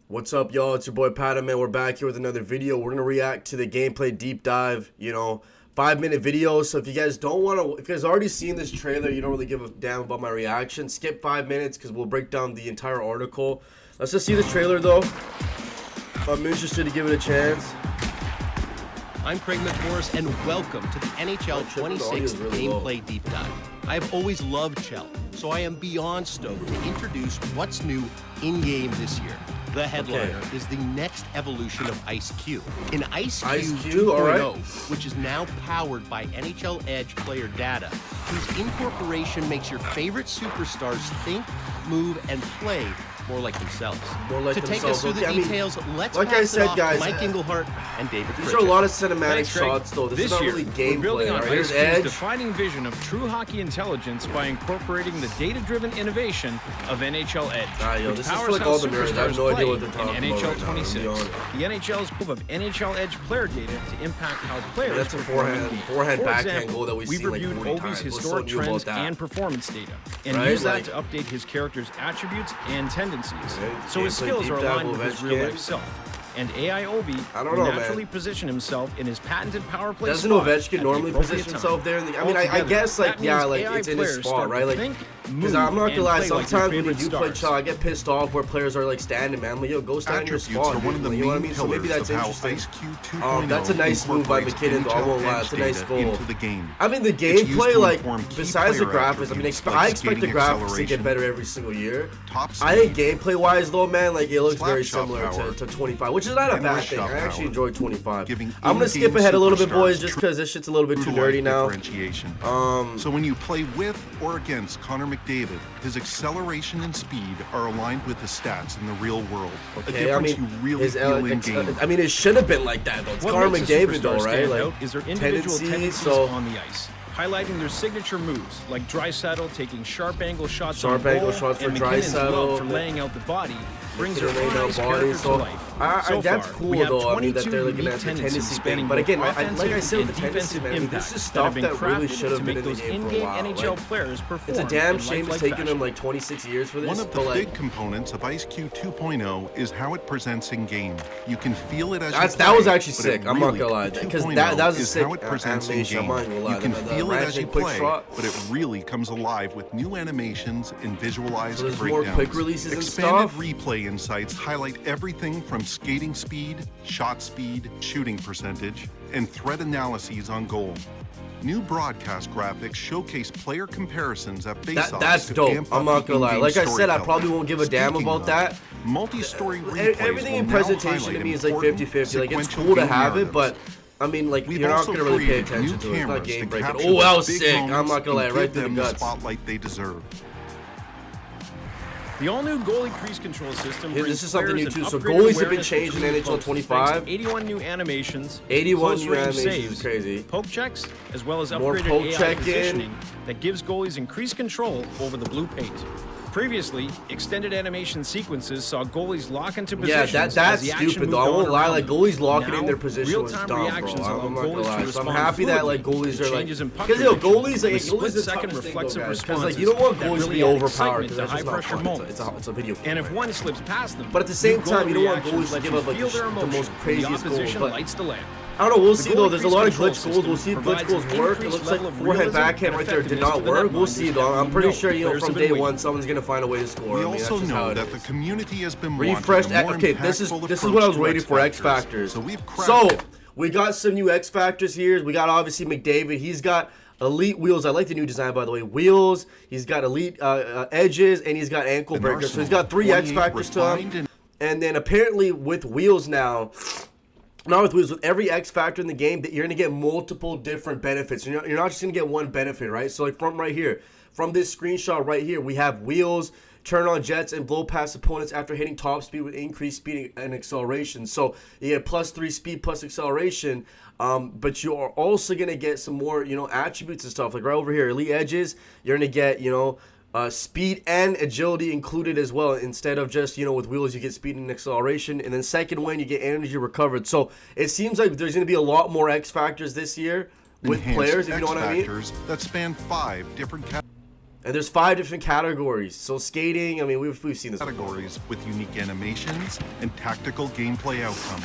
What's up, y'all? It's your boy Padda, man. We're back here with another video. We're gonna react to the gameplay deep dive, 5-minute video. So if you guys don't want to, if you guys already seen this trailer, you don't really give a damn about my reaction, skip 5 minutes because we'll break down the entire article. Let's just see this trailer though. I'm interested to give it a chance. I'm Craig McMorris, and welcome to the NHL 26 Gameplay Deep Dive. I've always loved Chell, so I am beyond stoked to introduce what's new in-game this year. The headliner is the next evolution of Ice Q. In Ice Q 2.0, which is now powered by NHL Edge player data, whose incorporation makes your favorite superstars think, move, and play more like themselves. To take us through the details, let's pass it off to Mike Englehart and David These are a lot of cinematic shots, though. This is not really gameplay. We're building on Here's Ice Q's Edge. defining vision of true hockey intelligence by incorporating the data-driven innovation of NHL Edge, which this powers is like how all the nerds. I have no idea what they're talking in NHL about 26. The NHL's group of NHL Edge player data to impact how players That's a forehand backhand goal that we've seen like 40 reviewed times. Ovi's historic trends and performance data, and use that to update his character's attributes and tendencies. So his skills are aligned with his real-life self. And AI Ovi will naturally position himself in his patented power play Doesn't spot. Ovechkin normally position himself there? I guess, like, it's in his spot, right? Like, because I'm not gonna lie, sometimes when you do play Chell, I get pissed off where players are, like, standing, man. Like, yo, go stand in your spot, you know what I mean? So maybe that's interesting. That's a nice move by McKinnon, though. I won't lie, it's a nice goal. I mean, the gameplay, like, besides the graphics, I mean, I expect the graphics to get better every single year. I think gameplay-wise, though, man, like, it looks very similar to 25, which is not a bad thing. I actually enjoyed 25. I'm gonna skip ahead a little bit, boys, just because this shit's a little bit too nerdy now. So when you play with or against Connor McDavid, his acceleration and speed are aligned with the stats in the real world. Okay, I mean, it should have been like that, though. It's Connor McDavid, though, right? Like, is their individual tendencies on the ice, highlighting their signature moves, like Draisaitl taking sharp angle shots on goal, for Draisaitl, for laying out the body, brings their body to life. That's cool, though. I mean, that they're looking at the tendency thing. But again, like I said with the tendency, man, this is stuff that really should have been in the game for a while. Like, it's a damn shame it's taken them like 26 years for this. One of the big components of Ice Q 2.0 is how it presents in game. You can feel it as you play. That was actually sick. I'm not gonna lie, because that was a sick animation. I'm not gonna lie. You can feel it as you play, but it really comes alive with new animations and visualized breakdowns. More quick releases and Expanded stuff. replay insights highlight everything from skating speed, shot speed, shooting percentage, and threat analyses on goal. New broadcast graphics showcase player comparisons at face-offs. That's dope. I'm not gonna lie. Like I said, I probably won't give a damn about that. Multi-story replays everything in presentation to me is like 50-50. Like, it's cool to have it, but I mean, like, you're not gonna really pay attention to it. It's not game breaking. Oh, that was sick. I'm not gonna lie. Right through the guts. Spotlight they deserve. The all-new goalie crease control system this is something new too. So goalies have been changed in NHL 25. 81 new animations. 81 new animations is crazy. Poke checks, as well as more upgraded poke AI positioning that gives goalies increased control over the blue paint. Previously, extended animation sequences saw goalies lock into positions. Yeah, that's stupid though. I won't lie, like, goalies locking in their position was dumb, bro. I'm not gonna lie. So I'm happy that, like, goalies are like, because goalies are split-second reflexive responses. Because, like, you don't want goalies to be overpowered. To high-pressure moments. It's a video game. And if one slips past them, but at the same time, you don't want goalies to give up like the most craziest goals. But lights the lamp. I don't know, we'll see though. There's a lot of glitch goals. We'll see if glitch goals work. It looks like forehand backhand right there did not work. We'll see though. I'm pretty sure, from day one, someone's gonna find a way to score. We also know that the community has been refreshed. Okay, this is what I was waiting for. X Factors. So we got some new X Factors here. We got obviously McDavid. He's got elite wheels. I like the new design, by the way. Wheels. He's got elite edges, and he's got ankle breakers. So he's got 3 X Factors to him. And then apparently with wheels now. Not with wheels, with every X factor in the game, that you're gonna get multiple different benefits. You're not just gonna get one benefit, right? So like from right here, from this screenshot right here, we have wheels, turn on jets, and blow past opponents after hitting top speed with increased speed and acceleration. So you get +3 speed plus acceleration, but you are also gonna get some more, attributes and stuff. Like right over here, elite edges, you're gonna get, speed and agility included as well. Instead of just, with wheels, you get speed and acceleration. And then second win, you get energy recovered. So it seems like there's going to be a lot more X factors this year with players, if you know what I mean. That span 5 different categories. And there's 5 different categories. So skating, I mean, we've seen this categories with unique animations and tactical gameplay outcomes.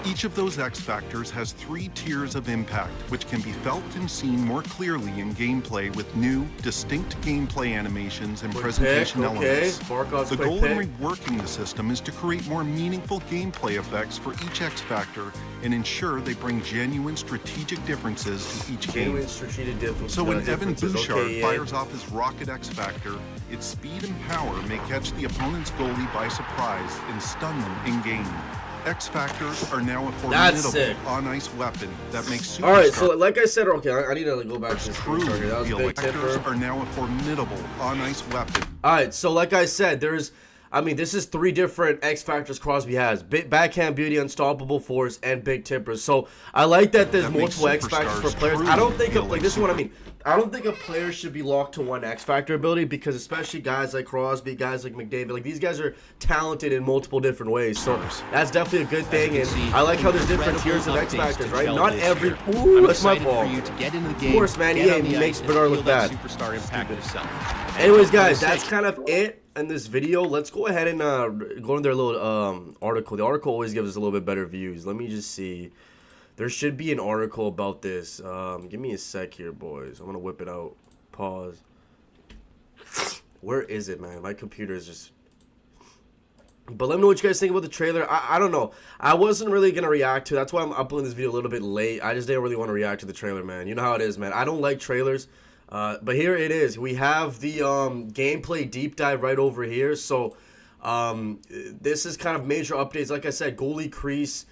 Each of those X factors has 3 tiers of impact, which can be felt and seen more clearly in gameplay with new, distinct gameplay animations and presentation elements. The goal in reworking the system is to create more meaningful gameplay effects for each X factor and ensure they bring genuine strategic differences to each game. So when Evan Bouchard fires off his rocket X factor, its speed and power may catch the opponent's goalie by surprise and stun them in-game. X factors are now a formidable on-ice weapon that makes superstars. All right, so like I said, okay, I need to go back to this. True, the factors are now a formidable on-ice weapon. All right, so like I said, this is 3 different X factors Crosby has: backhand beauty, unstoppable force, and big tippers. So I like that there's multiple X factors for players. I don't think this is what I mean. I don't think a player should be locked to one X factor ability, because especially guys like Crosby, guys like McDavid, like these guys are talented in multiple different ways. So that's definitely a good thing, and I like how there's different tiers of X factors, right? Not every. Ooh, that's my ball. Of course, man. He makes Bernard look bad. Anyways, guys, that's kind of it in this video. Let's go ahead and go into their little article. The article always gives us a little bit better views. Let me just see. There should be an article about this. Give me a sec here, boys. I'm gonna whip it out. Pause. Where is it, man? My computer is just... But let me know what you guys think about the trailer. I don't know. I wasn't really going to react to it. That's why I'm uploading this video a little bit late. I just didn't really want to react to the trailer, man. You know how it is, man. I don't like trailers. But here it is. We have the gameplay deep dive right over here. So this is kind of major updates. Like I said, goalie crease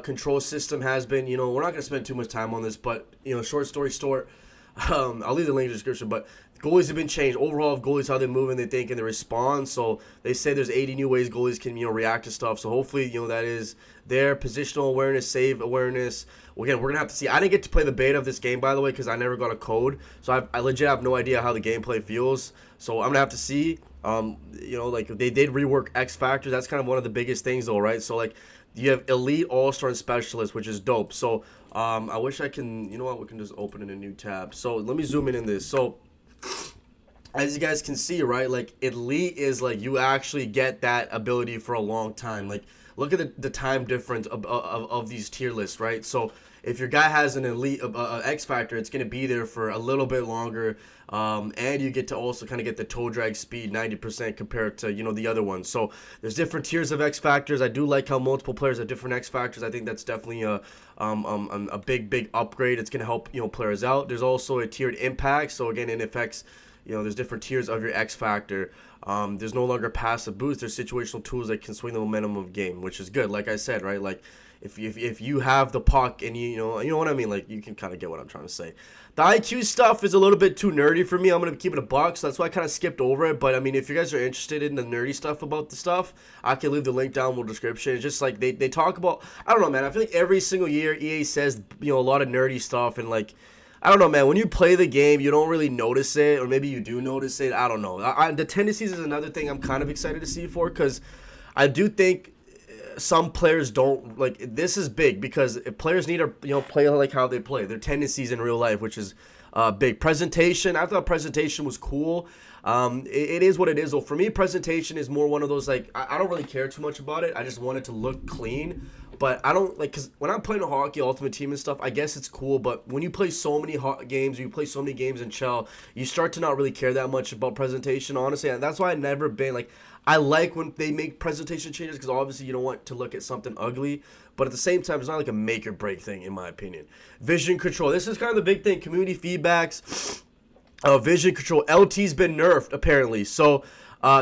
control system has been, we're not going to spend too much time on this, but, short story short, I'll leave the link in the description, but goalies have been changed. Overall, of goalies, how they move and they think and they respond. So they say there's 80 new ways goalies can, react to stuff. So hopefully, that is their positional awareness, save awareness. Well, again, we're going to have to see. I didn't get to play the beta of this game, by the way, because I never got a code. So I legit have no idea how the gameplay feels. So I'm going to have to see. Like they did rework X Factor. That's kind of one of the biggest things, though, right? So, like, you have Elite, All-Star, and Specialist, which is dope. So I wish I can, we can just open in a new tab. So let me zoom in this. So as you guys can see, right, like Elite is like you actually get that ability for a long time. Like, look at the time difference of these tier lists, right? So if your guy has an Elite X Factor, it's going to be there for a little bit longer. And you get to also kind of get the toe drag speed 90% compared to, the other ones. So there's different tiers of X Factors. I do like how multiple players have different X Factors. I think that's definitely a big upgrade. It's going to help, players out. There's also a tiered impact. So again, it affects, there's different tiers of your X Factor. There's no longer passive boost. There's situational tools that can swing the momentum of game, which is good. Like I said, right? Like, if you have the puck and you know what I mean, like, you can kind of get what I'm trying to say. The IQ stuff is a little bit too nerdy for me. I'm gonna keep it a buck, so that's why I kind of skipped over it. But I mean, if you guys are interested in the nerdy stuff about the stuff, I can leave the link down in the description. It's just like they talk about, I don't know, man. I feel like every single year EA says a lot of nerdy stuff, and like, I don't know, man. When you play the game, you don't really notice it, or maybe you do notice it. I don't know. The tendencies is another thing I'm kind of excited to see for, because I do think some players don't, like, this is big, because if players need to play like how they play, their tendencies in real life, which is big. Presentation, I thought presentation was cool. It is what it is, though. For me, presentation is more one of those, like, I don't really care too much about it. I just want it to look clean. But I don't, like, because when I'm playing a hockey Ultimate Team and stuff, I guess it's cool. But when you play so many games, you play so many games in Chell, you start to not really care that much about presentation, honestly. And that's why I've never been, like, I like when they make presentation changes, because obviously you don't want to look at something ugly. But at the same time, it's not like a make or break thing, in my opinion. Vision control. This is kind of the big thing. Community feedbacks. Vision control. LT's been nerfed, apparently. So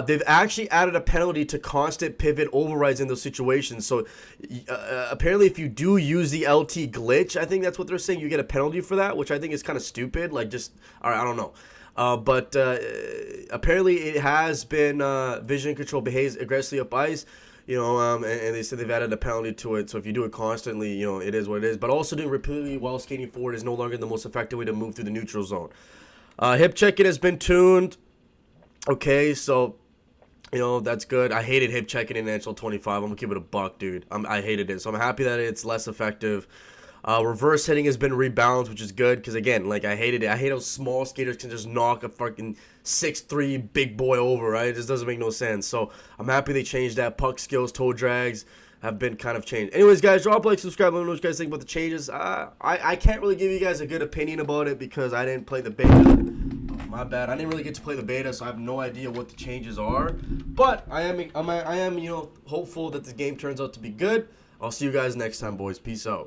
they've actually added a penalty to constant pivot overrides in those situations. So apparently if you do use the LT glitch, I think that's what they're saying, you get a penalty for that, which I think is kind of stupid. Like, just, all right, I don't know. But apparently it has been vision control behaves aggressively up ice, and they said they've added a penalty to it. So if you do it constantly, it is what it is. But also doing repeatedly while skating forward is no longer the most effective way to move through the neutral zone. Hip checking has been tuned. Okay, so, that's good. I hated hip checking in NHL 25. I'm going to keep it a buck, dude. I hated it. So I'm happy that it's less effective. Reverse hitting has been rebalanced, which is good because, again, like, I hated it. I hate how small skaters can just knock a fucking 6'3" big boy over, right? It just doesn't make no sense. So I'm happy they changed that. Puck skills, toe drags have been kind of changed. Anyways, guys, drop a like, subscribe, let me know what you guys think about the changes. I can't really give you guys a good opinion about it because I didn't play the beta. Oh, my bad. I didn't really get to play the beta, so I have no idea what the changes are. But I am, you know, hopeful that the game turns out to be good. I'll see you guys next time, boys. Peace out.